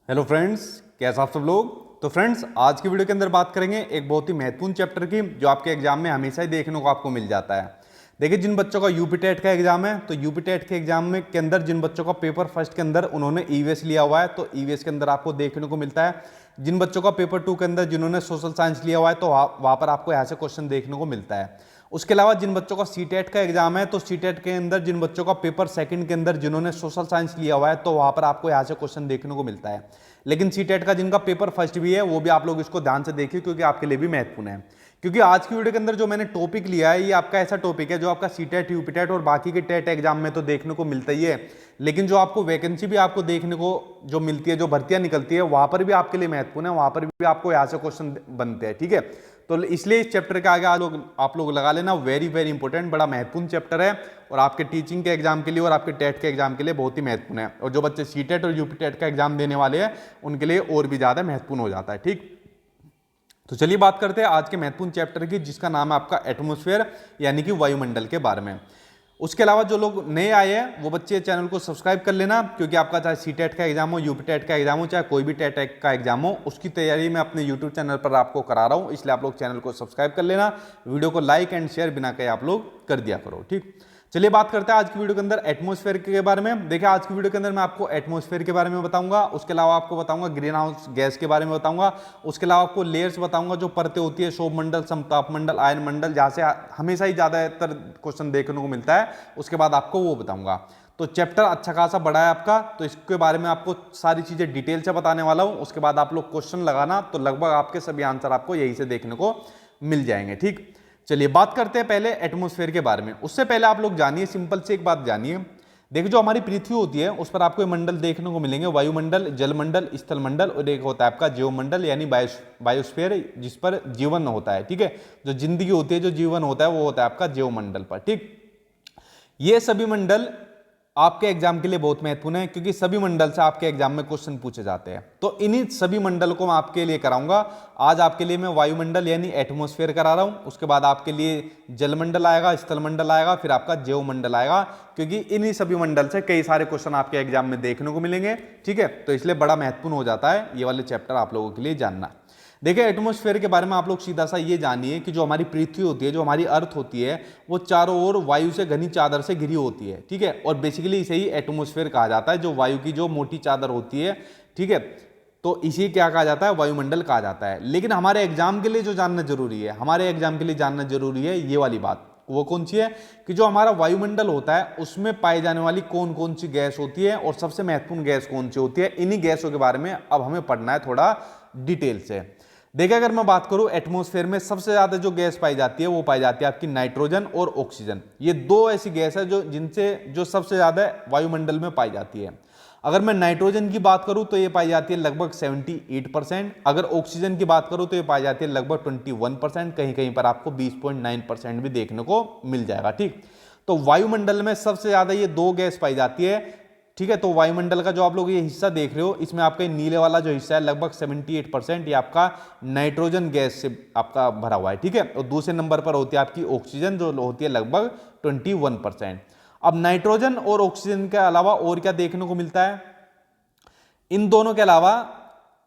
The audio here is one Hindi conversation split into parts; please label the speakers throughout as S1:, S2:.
S1: हेलो फ्रेंड्स, कैसे आप सब लोग। तो फ्रेंड्स, आज की वीडियो के अंदर बात करेंगे एक बहुत ही महत्वपूर्ण चैप्टर की, जो आपके एग्जाम में हमेशा ही देखने को आपको मिल जाता है। देखिए, जिन बच्चों का यूपी टेट का एग्जाम है, तो यूपी टेट के एग्जाम में के अंदर जिन बच्चों का पेपर फर्स्ट के अंदर उन्होंने ईवीएस लिया हुआ है, तो ईवीएस के अंदर आपको देखने को मिलता है। जिन बच्चों का पेपर टू के अंदर जिन्होंने सोशल साइंस लिया हुआ है, तो वहाँ पर आपको यहाँ से क्वेश्चन देखने को मिलता है। उसके अलावा जिन बच्चों का सीटेट का एग्जाम है, तो सीटेट के अंदर जिन बच्चों का पेपर सेकंड के अंदर जिन्होंने सोशल साइंस लिया हुआ है, तो वहां पर आपको यहाँ से क्वेश्चन देखने को मिलता है। लेकिन सीटेट का जिनका पेपर फर्स्ट भी है, वो भी आप लोग इसको ध्यान से देखिए, क्योंकि आपके लिए भी महत्वपूर्ण है। क्योंकि आज की वीडियो के अंदर जो मैंने टॉपिक लिया है, ये आपका ऐसा टॉपिक है जो आपका सीटेट, यूपीटेट और बाकी के टेट एग्जाम में तो देखने को मिलता ही है, लेकिन जो आपको वैकेंसी भी आपको देखने को जो मिलती है, जो भर्तियां निकलती है, वहां पर भी आपके लिए महत्वपूर्ण है। वहां पर भी आपको यहाँ से क्वेश्चन बनते हैं, ठीक है। तो इसलिए इस चैप्टर के आगे आप लोग लगा लेना, वेरी वेरी इंपॉर्टेंट, बड़ा महत्वपूर्ण चैप्टर है और आपके टीचिंग के एग्जाम के लिए और आपके टेट के एग्जाम के लिए बहुत ही महत्वपूर्ण है। और जो बच्चे सीटेट और यूपी टेट का एग्जाम देने वाले हैं, उनके लिए और भी ज्यादा महत्वपूर्ण हो जाता है, ठीक। तो चलिए बात करते हैं आज के महत्वपूर्ण चैप्टर की, जिसका नाम है आपका एटमॉस्फेयर, यानी कि वायुमंडल के बारे में। उसके अलावा जो लोग नए आए हैं, वो बच्चे चैनल को सब्सक्राइब कर लेना, क्योंकि आपका चाहे सीटेट का एग्जाम हो, यूपी टेट का एग्जाम हो, चाहे कोई भी टेट का एग्जाम हो, उसकी तैयारी मैं अपने यूट्यूब चैनल पर आपको करा रहा हूं। इसलिए आप लोग चैनल को सब्सक्राइब कर लेना, वीडियो को लाइक एंड शेयर बिना कहे आप लोग कर दिया करो, ठीक। चलिए बात करते हैं आज की वीडियो के अंदर एटमॉस्फेयर के बारे में। देखिए, आज की वीडियो के अंदर मैं आपको एटमॉस्फेयर के बारे में बताऊंगा, उसके अलावा आपको बताऊंगा ग्रीन हाउस गैस के बारे में बताऊंगा, उसके अलावा आपको लेयर्स बताऊंगा, जो परतें होती है, शोभ मंडल, समताप मंडल, आयन मंडल, जहां से हमेशा ही ज्यादातर क्वेश्चन देखने को मिलता है, उसके बाद आपको वो बताऊंगा। तो चैप्टर अच्छा खासा बड़ा है आपका, तो इसके बारे में आपको सारी चीजें डिटेल से बताने वाला हूं। उसके बाद आप लोग क्वेश्चन लगाना, तो लगभग आपके सभी आंसर आपको यही से देखने को मिल जाएंगे, ठीक। चलिए बात करते हैं पहले एटमॉस्फेयर के बारे में। उससे पहले आप लोग जानिए, सिंपल से एक बात जानिए। देखिए, जो हमारी पृथ्वी होती है, उस पर आपको ये मंडल देखने को मिलेंगे, वायुमंडल, जलमंडल, स्थल मंडल, और एक होता है आपका जीवमंडल, यानी बायोस्फीयर, जिस पर जीवन होता है, ठीक है। जो जिंदगी होती है, जो जीवन होता है, वो होता है आपका जीवमंडल पर, ठीक। ये सभी मंडल आपके एग्जाम के लिए बहुत महत्वपूर्ण है, क्योंकि सभी मंडल से आपके एग्जाम में क्वेश्चन पूछे जाते हैं। तो इन्हीं सभी मंडल को मैं आपके लिए कराऊंगा। आज आपके लिए मैं वायुमंडल यानी एटमॉस्फेयर करा रहा हूं, उसके बाद आपके लिए जलमंडल आएगा, स्थलमंडल आएगा, फिर आपका जीवमंडल आएगा, क्योंकि इन्हीं सभी मंडल से कई सारे क्वेश्चन आपके एग्जाम में देखने को मिलेंगे, ठीक है। तो इसलिए बड़ा महत्वपूर्ण हो जाता है ये वाले चैप्टर आप लोगों के लिए जानना। देखिए, एटमॉस्फेयर के बारे में आप लोग सीधा सा ये जानिए कि जो हमारी पृथ्वी होती है, जो हमारी अर्थ होती है, वो चारों ओर वायु से घनी चादर से घिरी होती है, ठीक है। और बेसिकली इसे ही एटमॉस्फेयर कहा जाता है, जो वायु की जो मोटी चादर होती है, ठीक है। तो इसी क्या कहा जाता है, वायुमंडल कहा जाता है। लेकिन हमारे एग्जाम के लिए जो जानना जरूरी है, हमारे एग्जाम के लिए जानना जरूरी है ये वाली बात। वो कौन सी है कि जो हमारा वायुमंडल होता है, उसमें पाई जाने वाली कौन कौन सी गैस होती है और सबसे महत्वपूर्ण गैस कौन सी होती है। इन्हीं गैसों के बारे में अब हमें पढ़ना है थोड़ा डिटेल से। देखिए, अगर मैं बात करूं एटमॉस्फेयर में सबसे ज्यादा जो गैस पाई जाती है, वो पाई जाती है आपकी नाइट्रोजन और ऑक्सीजन। ये दो ऐसी गैस है जो सबसे ज्यादा वायुमंडल में पाई जाती है। अगर मैं नाइट्रोजन की बात करूं तो ये पाई जाती है लगभग 78%। अगर ऑक्सीजन की बात करूं तो ये पाई जाती है लगभग 21%, कहीं कहीं पर आपको 20.9% भी देखने को मिल जाएगा, ठीक। तो वायुमंडल में सबसे ज्यादा ये दो गैस पाई जाती है, ठीक है। तो वायुमंडल का जो आप लोग ये हिस्सा देख रहे हो, इसमें आपका नीले वाला जो हिस्सा है लगभग 78% ये आपका नाइट्रोजन गैस से आपका भरा हुआ है, ठीक है। और दूसरे नंबर पर होती है आपकी ऑक्सीजन, जो होती है लगभग 21%। अब नाइट्रोजन और ऑक्सीजन के अलावा और क्या देखने को मिलता है, इन दोनों के अलावा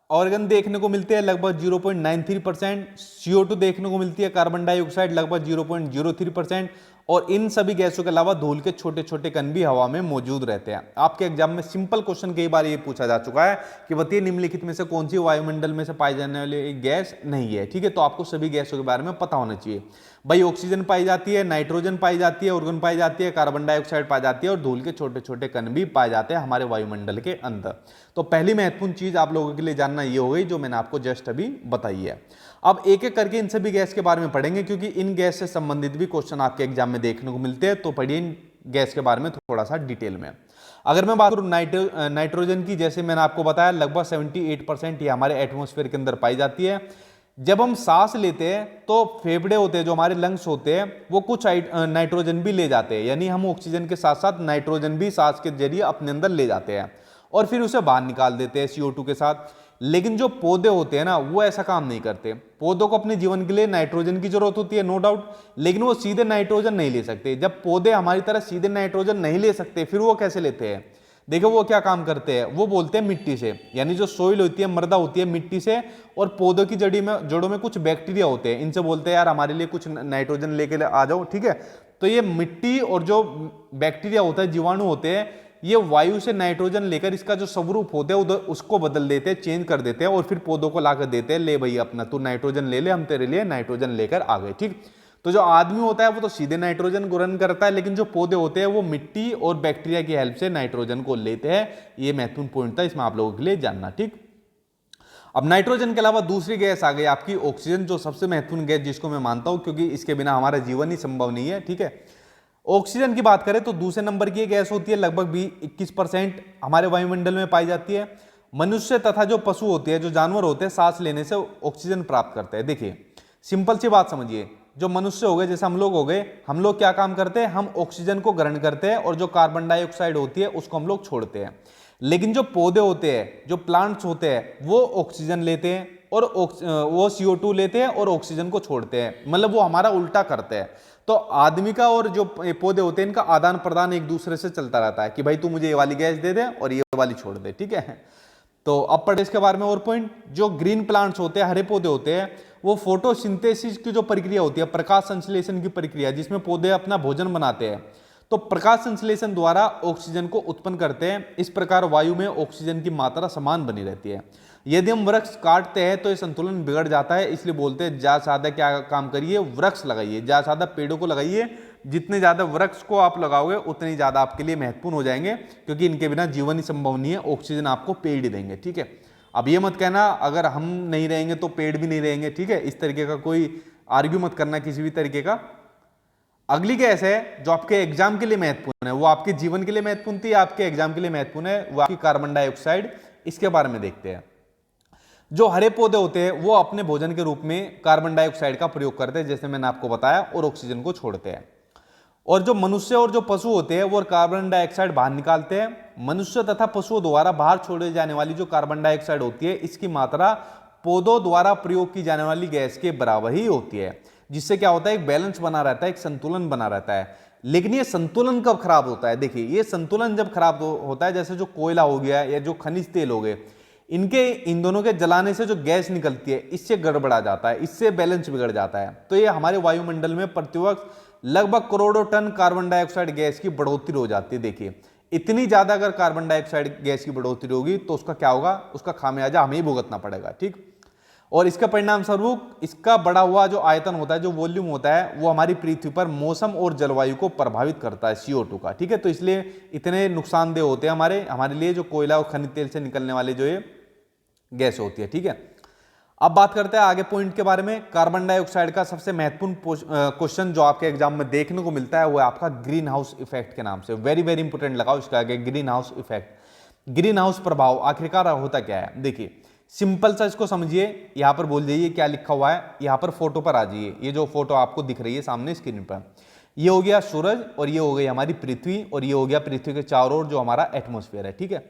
S1: ऑर्गन देखने को मिलते हैं लगभग 0.93%, CO2 देखने को मिलती है, कार्बन डाइऑक्साइड लगभग 0.03%, और इन सभी गैसों के अलावा धूल के छोटे छोटे कण भी हवा में मौजूद रहते हैं। आपके एग्जाम में सिंपल क्वेश्चन कई बार ये पूछा जा चुका है कि बताइए निम्नलिखित में से कौन सी वायुमंडल में से पाई जाने वाली गैस नहीं है, ठीक है। तो आपको सभी गैसों के बारे में पता होना चाहिए। भाई, ऑक्सीजन पाई जाती है, नाइट्रोजन पाई जाती है, ऑर्गन पाई जाती है, कार्बन डाइऑक्साइड पाई जाती है, और धूल के छोटे छोटे कण भी पाए जाते हैं हमारे वायुमंडल के अंदर। तो पहली महत्वपूर्ण चीज आप लोगों के लिए जानना ये हो गई, जो मैंने आपको जस्ट अभी बताई है। अब एक एक करके इन सभी गैस के बारे में पढ़ेंगे, क्योंकि इन गैस से संबंधित भी क्वेश्चन आपके एग्जाम में देखने को मिलते हैं। तो पढ़िए इन गैस के बारे में थोड़ा सा डिटेल में। अगर मैं बात करूं नाइट्रोजन की, जैसे मैंने आपको बताया लगभग 78% ये हमारे एटमॉस्फेयर के अंदर पाई जाती है। जब हम सांस लेते हैं तो फेफड़े होते हैं, जो हमारे लंग्स होते हैं, वो कुछ नाइट्रोजन भी ले जाते हैं, यानी हम ऑक्सीजन के साथ साथ नाइट्रोजन भी सांस के जरिए अपने अंदर ले जाते हैं और फिर उसे बाहर निकाल देते हैं CO2 के साथ। लेकिन जो पौधे होते हैं ना, वो ऐसा काम नहीं करते। पौधों को अपने जीवन के लिए नाइट्रोजन की जरूरत होती है, नो डाउट, लेकिन वो सीधे नाइट्रोजन नहीं ले सकते। जब पौधे हमारी तरह सीधे नाइट्रोजन नहीं ले सकते, फिर वो कैसे लेते हैं। देखो वो क्या काम करते हैं, वो बोलते हैं मिट्टी से, यानी जो सोइल होती है, मृदा होती है मिट्टी से, और पौधों की जड़ों में कुछ बैक्टीरिया होते हैं, इनसे बोलते हैं यार हमारे लिए कुछ नाइट्रोजन लेके आ जाओ, ठीक है। तो ये मिट्टी और जो बैक्टीरिया होता है, जीवाणु होते हैं, ये वायु से नाइट्रोजन लेकर इसका जो स्वरूप होता है उधर उसको बदल देते हैं, चेंज कर देते हैं, और फिर पौधों को लाकर देते हैं, ले भाई अपना तू नाइट्रोजन ले ले, हम तेरे लिए नाइट्रोजन लेकर आ गए, ठीक। तो जो आदमी होता है वो तो सीधे नाइट्रोजन ग्रहण करता है, लेकिन जो पौधे होते हैं वो मिट्टी और बैक्टीरिया की हेल्प से नाइट्रोजन को लेते हैं। ये महत्वपूर्ण पॉइंट था, इसमें आप लोगों के लिए जानना, ठीक। अब नाइट्रोजन के अलावा दूसरी गैस आ गई आपकी ऑक्सीजन, जो सबसे महत्वपूर्ण गैस जिसको मैं मानता हूं, क्योंकि इसके बिना हमारा जीवन ही संभव नहीं है, ठीक है। ऑक्सीजन की बात करें तो दूसरे नंबर की गैस होती है, लगभग 21% हमारे वायुमंडल में पाई जाती है। मनुष्य तथा जो पशु होते हैं, जो जानवर होते हैं, सांस लेने से ऑक्सीजन प्राप्त करते हैं। देखिए सिंपल सी बात समझिए, जो मनुष्य हो गए, जैसे हम लोग हो गए, हम लोग क्या काम करते हैं, हम ऑक्सीजन को ग्रहण करते हैं और जो कार्बन डाइऑक्साइड होती है उसको हम लोग छोड़ते हैं। लेकिन जो पौधे होते हैं, जो प्लांट्स होते हैं, वो ऑक्सीजन लेते हैं और वो CO2 लेते हैं और ऑक्सीजन को छोड़ते हैं, मतलब वो हमारा उल्टा करते हैं। तो आदमी का और जो पौधे होते हैं, इनका आदान प्रदान एक दूसरे से चलता रहता है कि भाई तू मुझे ये वाली गैस दे दे और ये वाली छोड़ दे, ठीक है। तो अब पढ़े इसके बारे में और पॉइंट। जो ग्रीन प्लांट्स होते हैं, हरे पौधे होते हैं, वो फोटोसिंथेसिस की जो प्रक्रिया होती है, प्रकाश संश्लेषण की प्रक्रिया, जिसमें पौधे अपना भोजन बनाते हैं, तो प्रकाश संश्लेषण द्वारा ऑक्सीजन को उत्पन्न करते हैं। इस प्रकार वायु में ऑक्सीजन की मात्रा समान बनी रहती है। यदि हम वृक्ष काटते हैं तो ये संतुलन बिगड़ जाता है, इसलिए बोलते हैं ज्यादा से ज्यादा क्या काम करिए, वृक्ष लगाइए, ज्यादा से ज्यादा पेड़ों को लगाइए। जितने ज्यादा वृक्ष को आप लगाओगे उतनी ज्यादा आपके लिए महत्वपूर्ण हो जाएंगे, क्योंकि इनके बिना जीवन ही संभव नहीं है, ऑक्सीजन आपको पेड़ ही देंगे, ठीक है। अब ये मत कहना अगर हम नहीं रहेंगे तो पेड़ भी नहीं रहेंगे, ठीक है, इस तरीके का कोई आर्ग्यू मत करना किसी भी तरीके का। अगली गैस है जो आपके एग्जाम के लिए महत्वपूर्ण है, वो आपके जीवन के लिए महत्वपूर्ण थी, आपके एग्जाम के लिए महत्वपूर्ण है, वो आपकी कार्बन डाइऑक्साइड। इसके बारे में देखते हैं। जो हरे पौधे होते हैं वो अपने भोजन के रूप में कार्बन डाइऑक्साइड का प्रयोग करते हैं, जैसे मैंने आपको बताया, और ऑक्सीजन को छोड़ते हैं। और जो मनुष्य और जो पशु होते हैं वो कार्बन डाइऑक्साइड बाहर निकालते हैं। मनुष्य तथा पशुओं द्वारा बाहर छोड़े जाने वाली जो कार्बन डाइऑक्साइड होती है, इसकी मात्रा पौधों द्वारा प्रयोग की जाने वाली गैस के बराबर ही होती है, जिससे क्या होता है, एक बैलेंस बना रहता है, एक संतुलन बना रहता है। लेकिन ये संतुलन कब खराब होता है? देखिए ये संतुलन जब खराब होता है, जैसे जो कोयला हो गया या जो खनिज तेल हो गए, इनके इन दोनों के जलाने से जो गैस निकलती है, इससे गड़बड़ा जाता है, इससे बैलेंस बिगड़ जाता है। तो ये हमारे वायुमंडल में प्रतिवर्ष लगभग करोड़ों टन कार्बन डाइऑक्साइड गैस की बढ़ोतरी हो जाती है। देखिए इतनी ज्यादा अगर कार्बन डाइऑक्साइड गैस की बढ़ोतरी होगी तो उसका क्या होगा, उसका खामियाजा हमें ही भुगतना पड़ेगा, ठीक। और इसका परिणाम स्वरूप इसका बढ़ा हुआ जो आयतन होता है, जो वॉल्यूम होता है, वो हमारी पृथ्वी पर मौसम और जलवायु को प्रभावित करता है, CO2 का, ठीक है। तो इसलिए इतने नुकसानदेह होते हैं हमारे लिए जो कोयला और खनिज तेल से निकलने वाले जो ये गैस होती है, ठीक है। अब बात करते हैं आगे पॉइंट के बारे में। कार्बन डाइऑक्साइड का सबसे महत्वपूर्ण क्वेश्चन जो आपके एग्जाम में देखने को मिलता है वो है आपका ग्रीन हाउस इफेक्ट के नाम से। वेरी वेरी इंपोर्टेंट लगाओ इसका आगे, green house effect, green house प्रभाव आखिरकार होता क्या है। देखिए सिंपल सा इसको समझिए, यहां पर बोल जाइए क्या लिखा हुआ है, यहां पर फोटो पर आ जाइए। ये जो फोटो आपको दिख रही है सामने स्क्रीन पर, ये हो गया सूरज और ये हो गई हमारी पृथ्वी और ये हो गया पृथ्वी के चारों ओर जो हमारा एटमॉस्फेयर है, ठीक है।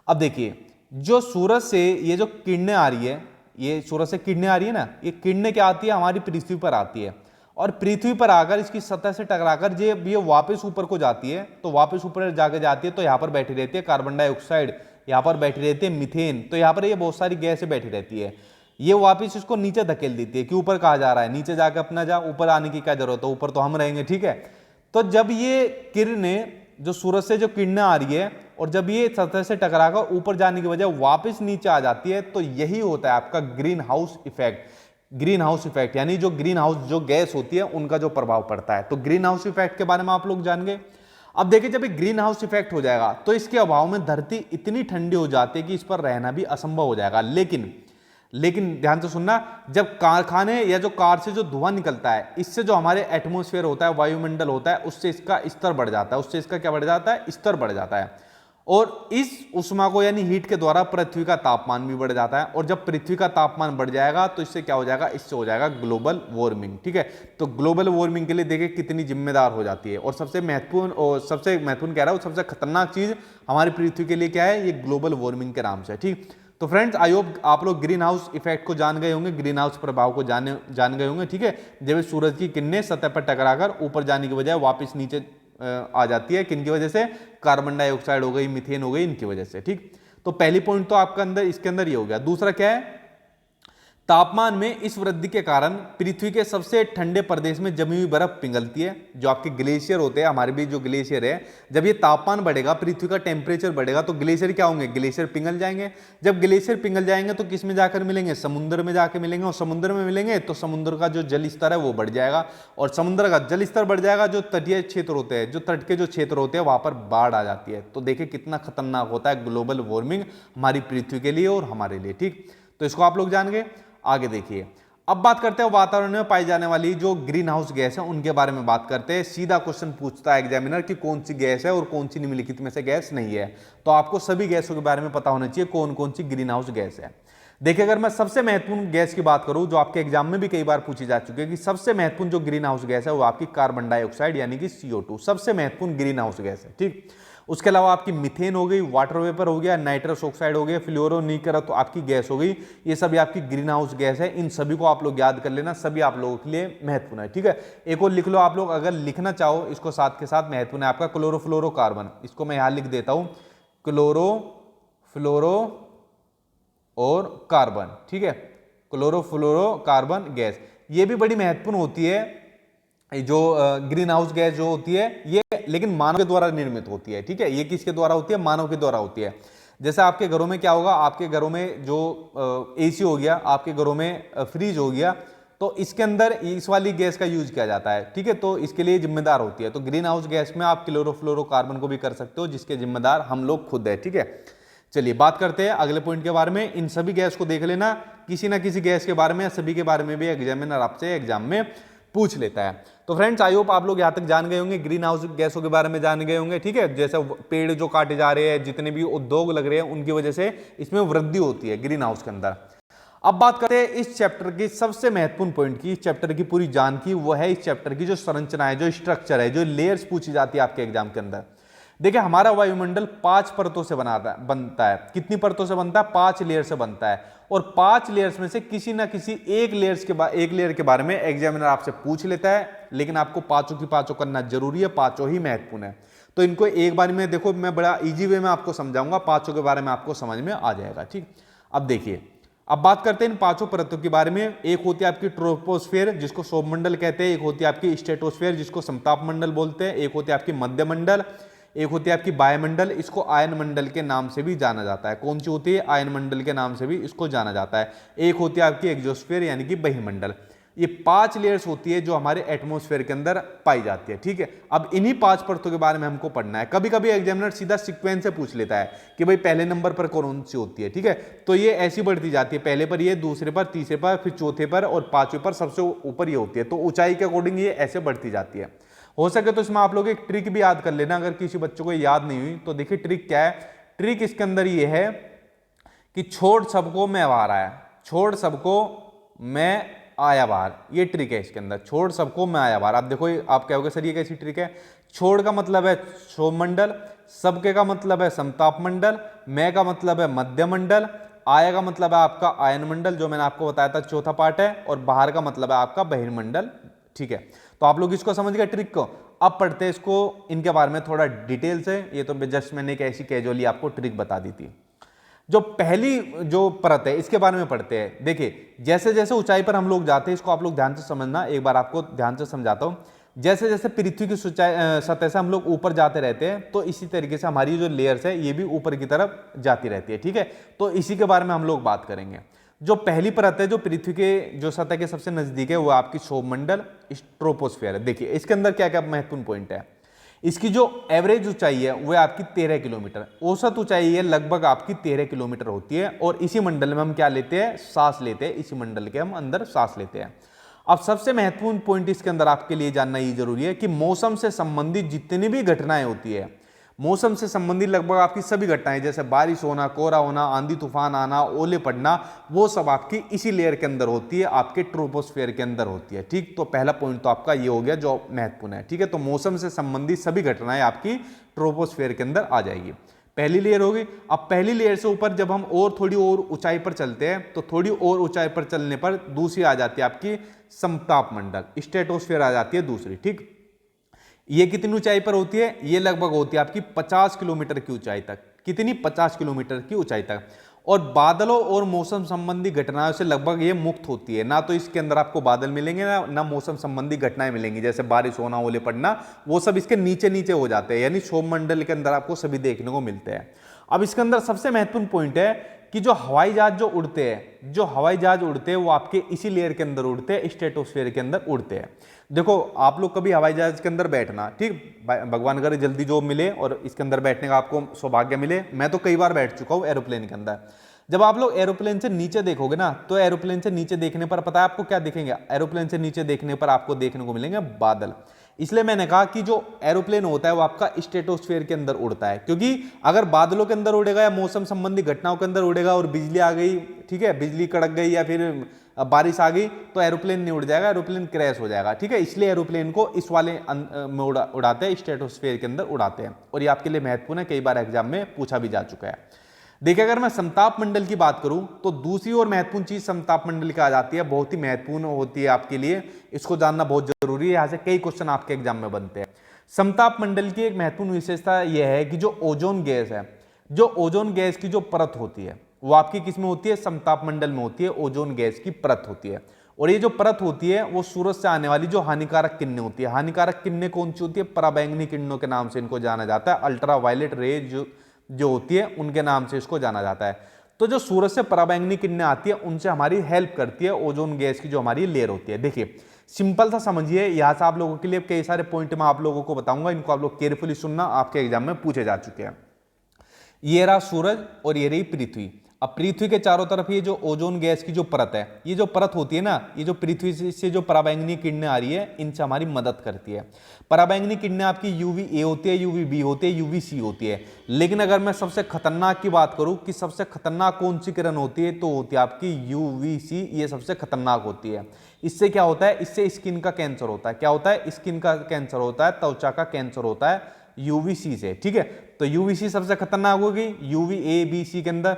S1: अब देखिए जो सूरज से ये जो किरणें आ रही है, ये सूरज से किरणें आ रही है ना, ये किरणें क्या आती है, हमारी पृथ्वी पर आती है और पृथ्वी पर आकर इसकी सतह से टकराकर ये वापस ऊपर को जाती है। तो वापस ऊपर जाके जाती है तो यहाँ पर बैठी रहती है कार्बन डाइऑक्साइड, यहाँ पर बैठी रहती है मीथेन, तो यहाँ पर ये बहुत सारी गैसें बैठी रहती है। ये वापस इसको नीचे धकेल देती है कि ऊपर कहा जा रहा है, नीचे जाकर अपना जा, ऊपर आने की क्या जरूरत है, ऊपर तो हम रहेंगे, ठीक है। तो जब ये किरणें जो सूरज से जो किरणें आ रही है और जब ये सतह से टकराकर ऊपर जाने की वजह वापस नीचे आ जाती है, तो यही होता है आपका green house effect. Green house effect यानी जो ग्रीन हाउस जो गैस होती है उनका जो प्रभाव पड़ता है। तो ग्रीन हाउस इफेक्ट के बारे में आप लोग जान गए। अब देखिए जब एक ग्रीन हाउस इफेक्ट हो जाएगा तो इसके अभाव में धरती इतनी ठंडी हो जाती है कि इस पर रहना भी असंभव हो जाएगा। लेकिन ध्यान से सुनना, जब कारखाने या जो कार से जो धुआं निकलता है, इससे जो हमारे एटमॉस्फेयर होता है, वायुमंडल होता है, उससे इसका स्तर बढ़ जाता है, उससे इसका क्या बढ़ जाता है, स्तर बढ़ जाता है। और इस उष्मा को यानी हीट के द्वारा पृथ्वी का तापमान भी बढ़ जाता है और जब पृथ्वी का तापमान बढ़ जाएगा तो इससे क्या हो जाएगा, इससे हो जाएगा ग्लोबल वार्मिंग, ठीक है। तो ग्लोबल वार्मिंग के लिए देखिए कितनी जिम्मेदार हो जाती है। और सबसे महत्वपूर्ण कह रहा हूं, सबसे खतरनाक चीज हमारी पृथ्वी के लिए क्या है, ये ग्लोबल वार्मिंग के नाम से, ठीक। तो फ्रेंड्स आई होप आप लोग ग्रीन हाउस इफेक्ट को जान गए होंगे, ग्रीन हाउस प्रभाव को जान गए होंगे, ठीक है। जब सूरज की किरणें सतह पर टकराकर ऊपर जाने की बजाय वापस नीचे आ जाती है, किन की वजह से, कार्बन डाइऑक्साइड हो गई, मीथेन हो गई, इनकी वजह से। ठीक, तो पहली पॉइंट तो आपका अंदर इसके अंदर ये हो गया। दूसरा क्या है, तापमान में इस वृद्धि के कारण पृथ्वी के सबसे ठंडे प्रदेश में जमी हुई बर्फ पिघलती है। जो आपके ग्लेशियर होते हैं, हमारे भी जो ग्लेशियर है, जब ये तापमान बढ़ेगा, पृथ्वी का टेम्परेचर बढ़ेगा, तो ग्लेशियर क्या होंगे, ग्लेशियर पिघल जाएंगे। जब ग्लेशियर पिघल जाएंगे तो किस में जाकर मिलेंगे, समुद्र में जाकर मिलेंगे, और समुद्र में मिलेंगे तो समुद्र का जो जल स्तर है वो बढ़ जाएगा, और समुद्र का जल स्तर बढ़ जाएगा, जो तटीय क्षेत्र होते हैं, जो तट के जो क्षेत्र होते हैं, वहां पर बाढ़ आ जाती है। तो देखिए कितना खतरनाक होता है ग्लोबल वार्मिंग हमारी पृथ्वी के लिए और हमारे लिए। ठीक, तो इसको आप लोग जान गए। आगे देखिए, अब बात करते हैं वातावरण में पाई जाने वाली जो ग्रीन हाउस गैस है उनके बारे में बात करते हैं। सीधा क्वेश्चन पूछता है एग्जामिनर कि कौन सी गैस है और कौन सी निम्नलिखित में से गैस नहीं है। तो आपको सभी गैसों के बारे में पता होना चाहिए कौन कौन सी ग्रीन हाउस गैस है। देखिए, अगर मैं सबसे महत्वपूर्ण गैस की बात करूं जो आपके एग्जाम में भी कई बार पूछी जा चुकी है कि सबसे महत्वपूर्ण जो ग्रीन हाउस गैस है वो आपकी कार्बन डाइऑक्साइड यानी कि CO2 सबसे महत्वपूर्ण ग्रीन हाउस गैस है। ठीक, उसके अलावा आपकी मीथेन हो गई, वाटर वेपर हो गया, नाइट्रस ऑक्साइड हो गया, फ्लोरोनिकर तो आपकी गैस हो गई, ये सभी आपकी ग्रीन हाउस गैस है। इन सभी को आप लोग याद कर लेना, सभी आप लोगों के लिए महत्वपूर्ण है। ठीक है, एक और लिख लो आप लोग, अगर लिखना चाहो इसको साथ के साथ, महत्वपूर्ण है आपका क्लोरोफ्लोरोकार्बन। इसको मैं यहां लिख देता हूं, क्लोरोफ्लोरो और कार्बन। ठीक है, क्लोरोफ्लोरोकार्बन गैस, ये भी बड़ी महत्वपूर्ण होती है। जो ग्रीन हाउस गैस जो होती है ये लेकिन मानव के द्वारा निर्मित होती है। ठीक है, ये किसके द्वारा होती है, मानव के द्वारा होती है। जैसे आपके घरों में क्या होगा, आपके घरों में जो AC हो गया, आपके घरों में फ्रिज हो गया, तो इसके अंदर इस वाली गैस का यूज किया जाता है। ठीक है, तो इसके लिए जिम्मेदार होती है। तो ग्रीन हाउस गैस में आप क्लोरोफ्लोरोकार्बन को भी कर सकते हो, जिसके जिम्मेदार हम लोग खुद है। ठीक है, चलिए बात करते हैं अगले पॉइंट के बारे में। इन सभी गैस को देख लेना, किसी ना किसी गैस के बारे में, सभी के बारे में भी एग्जामिनर आपसे एग्जाम में पूछ लेता है। तो फ्रेंड्स, आई होप आप लोग यहां तक जान गए होंगे, ग्रीन हाउस गैसों के बारे में जान गए होंगे। ठीक है, जैसे पेड़ जो काटे जा रहे हैं, जितने भी उद्योग लग रहे हैं, उनकी वजह से इसमें वृद्धि होती है ग्रीन हाउस के अंदर। अब बात करते हैं इस चैप्टर की सबसे महत्वपूर्ण पॉइंट की, इस चैप्टर की पूरी जान की, वो है इस चैप्टर की जो संरचना है, जो स्ट्रक्चर है, जो लेयर्स पूछी जाती है आपके एग्जाम के अंदर। देखिए, हमारा वायुमंडल 5 परतों से बनता है। कितनी परतों से बनता है, 5 लेयर से बनता है। और 5 लेयर्स में से किसी ना किसी एक लेयर के बारे में एग्जामिनर आपसे पूछ लेता है, लेकिन आपको पांचों की पांचों करना जरूरी है, पांचों ही महत्वपूर्ण है। तो इनको एक बार में देखो, मैं बड़ा इजी वे में आपको समझाऊंगा, पांचों के बारे में आपको समझ में आ जाएगा। ठीक, अब देखिए, अब बात करते हैं इन पांचों परतों के बारे में। एक होती है आपकी ट्रोपोस्फेयर, जिसको सौरमंडल कहते हैं। एक होती है आपकी स्ट्रेटोस्फेयर, जिसको समताप मंडल बोलते हैं। एक होती है आपकी मध्यमंडल। एक होती है आपकी वायुमंडल, इसको आयन मंडल के नाम से भी जाना जाता है। कौन सी होती है, आयन मंडल के नाम से भी इसको जाना जाता है। एक होती है आपकी एक्सोस्फेयर यानी कि बहिर्मंडल। ये 5 लेयर्स होती है जो हमारे एटमॉस्फेयर के अंदर पाई जाती है। ठीक है, अब इन्हीं 5 परतों के बारे में हमको पढ़ना है। कभी कभी एग्जामिनर सीधा सीक्वेंस से पूछ लेता है कि भाई पहले नंबर पर कौन सी होती है। ठीक है, तो ये ऐसी बढ़ती जाती है, पहले पर ये, दूसरे पर, तीसरे पर, फिर चौथे पर और 5वें पर सबसे ऊपर ये होती है। तो ऊंचाई के अकॉर्डिंग ये ऐसे बढ़ती जाती है। हो सके तो इसमें आप लोग एक ट्रिक भी याद कर लेना, अगर किसी बच्चों को याद नहीं हुई तो देखिए ट्रिक क्या है। ट्रिक इसके अंदर ये है कि छोड़ सबको मैं बाहर आया, छोड़ सबको मैं आया बाहर, ये ट्रिक है इसके अंदर, छोड़ सबको मैं आया बाहर। आप देखो, आप कहोगे सर ये कैसी ट्रिक है। छोड़ का मतलब है सौरमंडल, सबके का मतलब है समताप मंडल, मैं का मतलब है मध्यमंडल, आया का मतलब है आपका आयन मंडल, जो मैंने आपको बताया था चौथा पार्ट है, और बाहर का मतलब है आपका बहिर्मंडल। ठीक है, तो आप लोग इसको समझ गए ट्रिक को। अब पढ़ते हैं इसको, इनके बारे में थोड़ा डिटेल से। ये तो जस्ट मैंने एक ऐसी कैजुअली आपको ट्रिक बता दी थी। जो पहली जो परत है इसके बारे में पढ़ते हैं। देखिए, जैसे जैसे ऊंचाई पर हम लोग जाते हैं, इसको आप लोग ध्यान से समझना, एक बार आपको ध्यान से समझाता हूं। जैसे जैसे पृथ्वी की सतह से हम लोग ऊपर जाते रहते हैं, तो इसी तरीके से हमारी जो लेयर्स है ये भी ऊपर की तरफ जाती रहती है। ठीक है, तो इसी के बारे में हम लोग बात करेंगे। जो पहली परत है जो पृथ्वी के जो सतह के सबसे नजदीक है, वो आपकी सौरमंडल ट्रोपोस्फेयर है। देखिए, इसके अंदर क्या क्या महत्वपूर्ण पॉइंट है। इसकी जो एवरेज ऊंचाई है वो है आपकी 13 किलोमीटर, औसत ऊंचाई है लगभग आपकी 13 किलोमीटर होती है। और इसी मंडल में हम क्या लेते हैं, सांस लेते हैं, इसी मंडल के हम अंदर सांस लेते हैं। अब सबसे महत्वपूर्ण पॉइंट इसके अंदर आपके लिए जानना ये जरूरी है कि मौसम से संबंधित जितनी भी घटनाएं होती है, मौसम से संबंधित लगभग आपकी सभी घटनाएं, जैसे बारिश होना, कोहरा होना, आंधी तूफान आना, ओले पड़ना, वो सब आपकी इसी लेयर के अंदर होती है, आपके ट्रोपोस्फेयर के अंदर होती है। ठीक, तो पहला पॉइंट तो आपका ये हो गया जो महत्वपूर्ण है। ठीक है, तो मौसम से संबंधित सभी घटनाएं आपकी ट्रोपोस्फेयर के अंदर आ जाएगी, पहली लेयर होगी। अब पहली लेयर से ऊपर जब हम और थोड़ी और ऊंचाई पर चलते हैं, तो थोड़ी और ऊंचाई पर चलने पर दूसरी आ जाती है आपकी समताप मंडल, स्ट्रेटोस्फेयर आ जाती है दूसरी। ठीक, ये कितनी ऊंचाई पर होती है? ये लगभग होती है आपकी 50 किलोमीटर की ऊंचाई तक। कितनी? 50 किलोमीटर की ऊंचाई तक। और बादलों और मौसम संबंधी घटनाओं से लगभग ये मुक्त होती है। ना तो इसके अंदर आपको बादल मिलेंगे ना मौसम संबंधी घटनाएं मिलेंगी, जैसे बारिश होना, ओले पड़ना, वो सब इसके नीचे नीचे हो जाते हैं, यानी सौरमंडल के अंदर आपको सभी देखने को मिलते हैं। अब इसके अंदर सबसे महत्वपूर्ण पॉइंट है कि जो हवाई जहाज जो उड़ते हैं, जो हवाई जहाज उड़ते हैं वो आपके इसी लेयर के अंदर उड़ते हैं, स्ट्रेटोस्फेयर के अंदर उड़ते हैं। देखो आप लोग कभी हवाई जहाज के अंदर बैठना, ठीक, भगवान करे जल्दी जॉब मिले और इसके अंदर बैठने का आपको सौभाग्य मिले। मैं तो कई बार बैठ चुका हूं एरोप्लेन के अंदर। जब आप लोग एरोप्लेन से नीचे देखोगे ना, तो एरोप्लेन से नीचे देखने पर पता है आपको क्या दिखेंगे? एरोप्लेन से नीचे देखने पर आपको देखने को मिलेंगे बादल। इसलिए मैंने कहा कि जो एरोप्लेन होता है वो आपका स्ट्रेटोस्फेयर के अंदर उड़ता है, क्योंकि अगर बादलों के अंदर उड़ेगा या मौसम संबंधी घटनाओं के अंदर उड़ेगा और बिजली आ गई, ठीक है, बिजली कड़क गई या फिर बारिश आ गई, तो एरोप्लेन नहीं उड़ जाएगा, एरोप्लेन क्रैश हो जाएगा, ठीक है। इसलिए एरोप्लेन को इस वाले में उड़ाते हैं, स्ट्रेटोस्फेयर के अंदर उड़ाते हैं। और ये आपके लिए महत्वपूर्ण है, कई बार एग्जाम में पूछा भी जा चुका है। देखिए अगर मैं समताप मंडल की बात करूं तो दूसरी और महत्वपूर्ण चीज समताप मंडल की आ जाती है, बहुत ही महत्वपूर्ण होती है आपके लिए, इसको जानना बहुत जरूरी है। यहां से कई क्वेश्चन आपके एग्जाम में बनते हैं। समताप मंडल की एक महत्वपूर्ण विशेषता यह है कि जो ओजोन गैस है, जो ओजोन गैस की जो परत होती है वो आपकी किस में होती है? समताप मंडल में होती है, ओजोन गैस की परत होती है। और ये जो परत होती है वो सूरज से आने वाली जो हानिकारक किरणें होती है, हानिकारक किरणें कौन सी होती है? पराबैंगनी किरणों के नाम से इनको जाना जाता है, अल्ट्रा वायलेट रेज जो होती है उनके नाम से इसको जाना जाता है। तो जो सूरज से पराबैंगनी किरणें आती है उनसे हमारी हेल्प करती है ओजोन गैस की जो हमारी लेयर होती है। देखिए सिंपल सा समझिए, यहां से आप लोगों के लिए कई सारे पॉइंट मैं आप लोगों को बताऊंगा, इनको आप लोग केयरफुली सुनना, आपके एग्जाम में पूछे जा चुके हैं। ये रहा सूरज और ये रही पृथ्वी। अब पृथ्वी के चारों तरफ ये जो ओजोन गैस की जो परत है, ये जो परत होती है ना, ये जो पृथ्वी से जो पराबैंगनी किरणें आ रही है इनसे हमारी मदद करती है। पराबैंगनी किरणें आपकी यूवी ए होती है, यूवी बी होती है, यूवी सी होती है। लेकिन अगर मैं सबसे खतरनाक की बात करूं कि सबसे खतरनाक कौन सी किरण होती है, तो होती है आपकी यूवी सी, ये सबसे खतरनाक होती है। इससे क्या होता है? इससे स्किन का कैंसर होता है। क्या होता है? स्किन का कैंसर होता है, त्वचा का कैंसर होता है यूवीसी से, ठीक है। तो यूवीसी सबसे खतरनाक होगी, यूवी ए बी सी के अंदर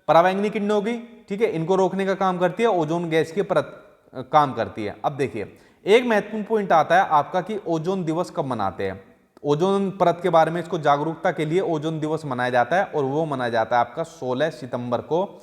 S1: पराबैंगनी किरणें होगी, ठीक है, इनको रोकने का काम करती है, ओजोन गैस की परत काम करती है। अब देखिए एक महत्वपूर्ण पॉइंट आता है आपका कि ओजोन दिवस कब मनाते हैं। ओजोन परत के बारे में इसको जागरूकता के लिए ओजोन दिवस मनाया जाता है, और वो मनाया जाता है आपका 16 सितंबर को।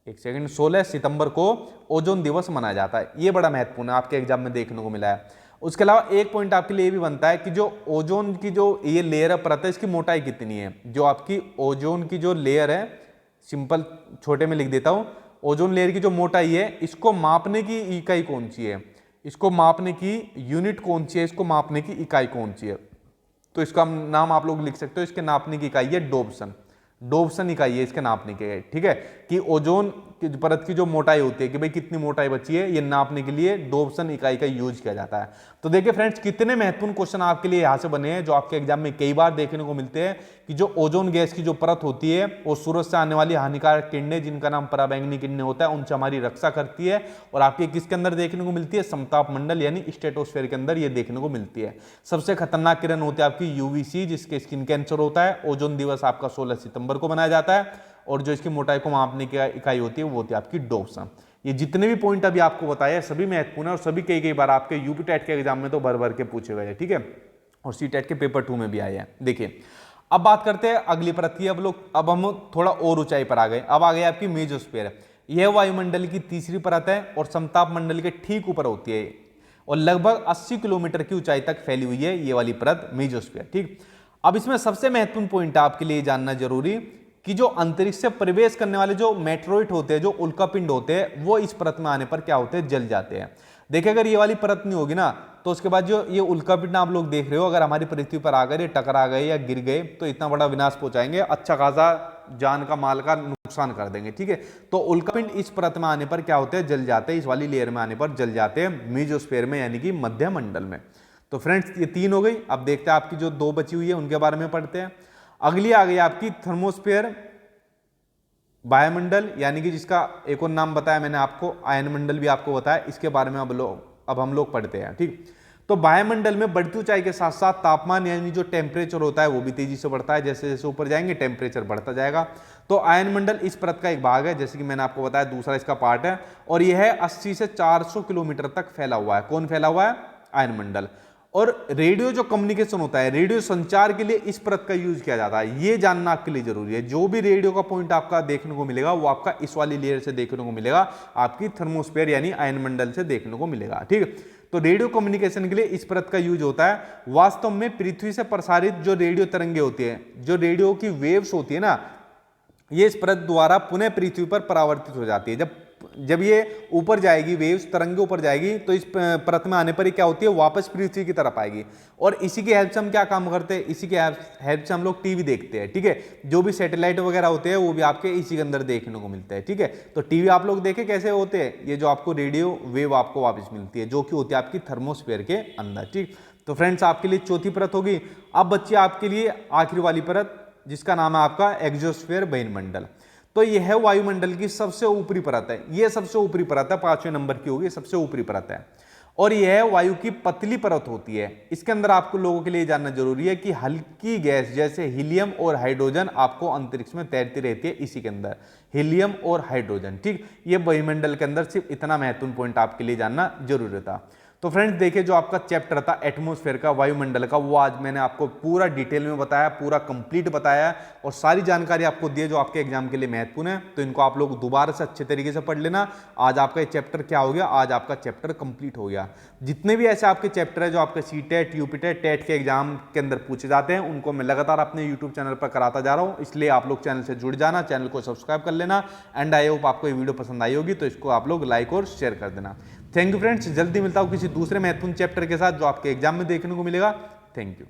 S1: 16 सितंबर को ओजोन दिवस मनाया जाता है। ये बड़ा महत्वपूर्ण है, आपके एग्जाम में देखने को मिला है। उसके अलावा एक पॉइंट आपके लिए भी बनता है कि जो ओजोन की जो ये लेयर है, परत है, इसकी मोटाई कितनी है। जो आपकी ओजोन की जो लेयर है, सिंपल छोटे में लिख देता हूं, ओजोन लेयर की जो मोटाई है, इसको मापने की इकाई कौन सी है, इसको मापने की यूनिट कौन सी है, इसको मापने की इकाई कौन सी है। तो इसका नाम आप लोग लिख सकते हो, इसके नापने की इकाई है डोप्सन। डोप्सन इकाई है इसके नापने के, ठीक है, कि ओजोन की परत की जो मोटाई होती है कि भाई कितनी मोटाई बची है, ये नापने के लिए डोप्सन इकाई का यूज किया जाता है। तो देखिए फ्रेंड्स कितने महत्वपूर्ण क्वेश्चन आपके लिए यहां से बने हैं, जो आपके एग्जाम में कई बार देखने को मिलते हैं कि जो ओजोन गैस की जो परत होती है वो सूरज से आने वाली हानिकारक किरणें, जिनका नाम पराबैंगनी किरणें होता है, उनसे हमारी रक्षा करती है। और आपके किसके अंदर देखने को मिलती है? समताप मंडल यानी स्ट्रेटोस्फेयर के अंदर ये देखने को मिलती है। सबसे खतरनाक किरण होती है आपकी यूवीसी, जिसके स्किन कैंसर होता है। ओजोन दिवस आपका 16 सितंबर को मनाया जाता है, और जो इसकी मोटाई को मापने की इकाई होती है वो होती है आपकी डोप्सन। ये जितने भी पॉइंट अभी आपको बताया सभी महत्वपूर्ण है, और सभी कई बार आपके यूपी टेट के एग्जाम में तो भर भर के पूछे गए हैं, ठीक है, और सी टेट के पेपर 2 में भी आए हैं। देखिए अब बात करते हैं अगली परत की। अब हम थोड़ा और ऊंचाई पर आ गए। अब आ गई आपकी मेजोस्फीयर। यह वायुमंडल की तीसरी परत है और समताप मंडल के ठीक ऊपर होती है, और लगभग 80 किलोमीटर की ऊंचाई तक फैली हुई है ये वाली परत मेजोस्फीयर, ठीक। अब इसमें सबसे महत्वपूर्ण पॉइंट आपके लिए जानना जरूरी कि जो अंतरिक्ष से प्रवेश करने वाले जो मेट्रोइड होते हैं, जो उल्कापिंड होते हैं, वो इस परत में आने पर क्या होते हैं? जल जाते हैं। देखिए अगर ये वाली परत नहीं होगी ना, तो उसके बाद जो ये उल्कापिंड आप लोग देख रहे हो, अगर हमारी पृथ्वी पर आकर ये टकरा गए या गिर गए तो इतना बड़ा विनाश पहुंचाएंगे, अच्छा खासा जान का माल का नुकसान कर देंगे, ठीक है। तो उल्कापिंड इस परत में आने पर क्या होते हैं? जल जाते हैं। इस वाली लेयर में आने पर जल जाते हैं, मेजोस्फीयर में यानी कि मध्य मंडल में। तो फ्रेंड्स ये 3 हो गई। अब देखते हैं आपकी जो 2 बची हुई है उनके बारे में पढ़ते हैं। अगली आ गई आपकी थर्मोस्फीयर, वायुमंडल, यानी कि जिसका एक और नाम बताया मैंने आपको, आयन मंडल भी आपको बताया। इसके बारे में अब हम लोग पढ़ते हैं, ठीक। तो वायुमंडल में बढ़ती ऊंचाई के साथ साथ तापमान यानी जो टेम्परेचर होता है वो भी तेजी से बढ़ता है। जैसे जैसे ऊपर जाएंगे टेम्परेचर बढ़ता जाएगा। तो आयन मंडल इस परत का एक भाग है, जैसे कि मैंने आपको बताया, दूसरा इसका पार्ट है, और यह है 80 से 400 किलोमीटर तक फैला हुआ है। कौन फैला हुआ है? आयन मंडल। और रेडियो जो कम्युनिकेशन होता है, रेडियो संचार के लिए इस परत का यूज किया जाता है, ये जानना आपके लिए जरूरी है। जो भी रेडियो का पॉइंट आपका देखने को मिलेगा वो आपका इस वाली लेयर से देखने को मिलेगा, आपकी थर्मोस्फेयर यानी आयनमंडल से देखने को मिलेगा। ठीक है, तो रेडियो कम्युनिकेशन के लिए इस परत का यूज होता है। वास्तव में पृथ्वी से प्रसारित जो रेडियो तरंगे होती है, जो रेडियो की वेव्स होती है ना, ये इस परत द्वारा पुनः पृथ्वी पर परावर्तित हो जाती है। जब ये ऊपर जाएगी, वेव्स तरंगे ऊपर जाएगी, तो इस परत में आने पर ही क्या होती है, वापस पृथ्वी की तरफ आएगी। और इसी के हेल्प से हम क्या काम करते हैं, इसी के हेल्प से हम लोग टीवी देखते हैं। ठीक है, जो भी सैटेलाइट वगैरह होते हैं वो भी आपके इसी के अंदर देखने को मिलते हैं। ठीक है, तो टीवी आप लोग देखे कैसे होते हैं, ये जो आपको रेडियो वेव आपको वापस मिलती है, जो कि होती है आपकी थर्मोस्फेयर के अंदर। ठीक, तो फ्रेंड्स आपके लिए चौथी परत होगी। अब बच्चे आपके लिए आखिरी वाली परत, जिसका नाम है आपका एक्सोस्फीयर बहिर्मंडल। तो यह है वायुमंडल की सबसे ऊपरी परत है, यह सबसे ऊपरी परत है, 5वें नंबर की होगी, सबसे ऊपरी परत है। और यह वायु की पतली परत होती है। इसके अंदर आपको लोगों के लिए जानना जरूरी है कि हल्की गैस जैसे हीलियम और हाइड्रोजन आपको अंतरिक्ष में तैरती रहती है इसी के अंदर, हीलियम और हाइड्रोजन। ठीक, ये वायुमंडल के अंदर सिर्फ इतना महत्वपूर्ण पॉइंट आपके लिए जानना जरूरी था। तो फ्रेंड्स देखिए, जो आपका चैप्टर था एटमॉस्फेयर का, वायुमंडल का, वो आज मैंने आपको पूरा डिटेल में बताया, पूरा कंप्लीट बताया और सारी जानकारी आपको दी है जो आपके एग्जाम के लिए महत्वपूर्ण है। तो इनको आप लोग दोबारा से अच्छे तरीके से पढ़ लेना। आज आपका ये चैप्टर क्या हो गया, आज आपका चैप्टर कंप्लीट हो गया। जितने भी ऐसे आपके चैप्टर है जो आपके सीटेट, यूपीटेट, टेट के एग्जाम के अंदर पूछे जाते हैं, उनको मैं लगातार अपने यूट्यूब चैनल पर कराता जा रहा हूँ, इसलिए आप लोग चैनल से जुड़ जाना, चैनल को सब्सक्राइब कर लेना। एंड आई होप आपको ये वीडियो पसंद आई होगी, तो इसको आप लोग लाइक और शेयर कर देना। थैंक यू फ्रेंड्स, जल्दी मिलता हूँ किसी दूसरे महत्वपूर्ण चैप्टर के साथ जो आपके एग्जाम में देखने को मिलेगा। Thank you.